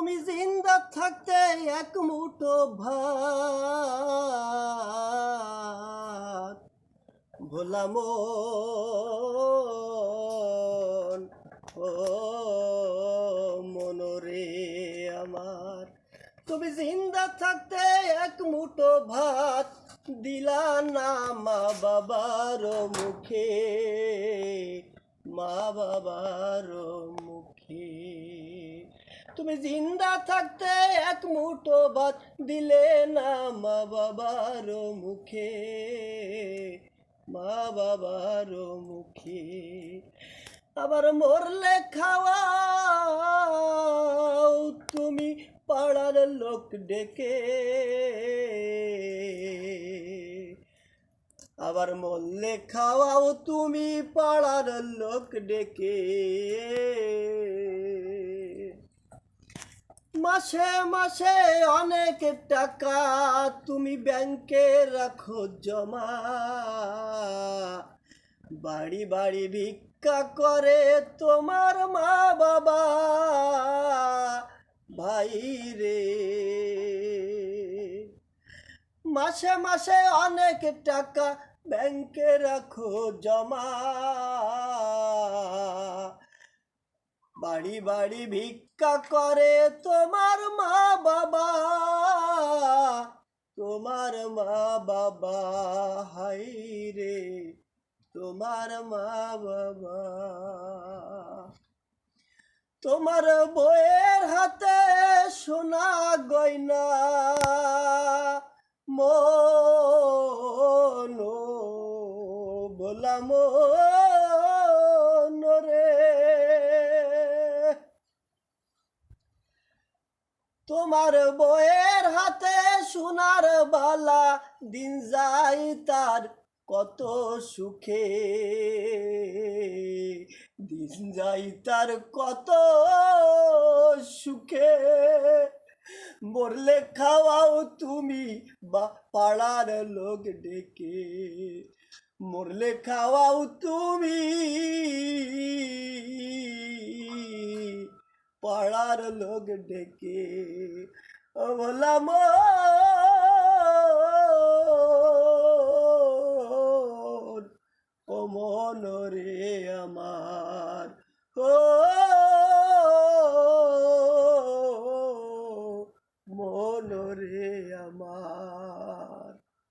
তুমি জিন্দা থাকতে এক মুঠো ভাত ভোলা মন, ও মনরে আমার, তুমি জিন্দা থাকতে এক মুঠো ভাত দিলা না মা বাবার মুখে, মা বাবার মুখে। তুমি জিন্দা থাকতে এক মুঠো ভাত দিলে না মা বাবার মুখে, মা বাবার মুখে। আবার মরলে খাওয়াও তুমি পাড়ার লোক ডেকে, আবার মরলে খাওয়াও তুমি পাড়ার লোক ডেকে। মাসে মাসে অনেক টাকা তুমি ব্যাংকে রাখো জমা, বাড়ি বাড়ি ভিক্ষা করে তোমার মা বাবা ভাই রে। মাসে মাসে অনেক টাকা ব্যাংকে রাখো জমা, বাড়ি বাড়ি ভিক্ষা করে তোমার মা বাবা, তোমার মা বাবা হাই রে, তোমার মা বাবা। তোমার বউয়ের হাতে সোনা গয়না মন, ভোলা মন রে। তোমার বউয়ের হাতে সোনার বালা দিন যায় তার কত সুখে, দিন যায় তার কত সুখে। মরলে খাওয়াও তুমি বা পাড়ার লোক ডেকে, মরলে খাওয়াও তুমি পাড়ার লোক ডেকে। ও ভোলা মন, ও মন রে আমার, ও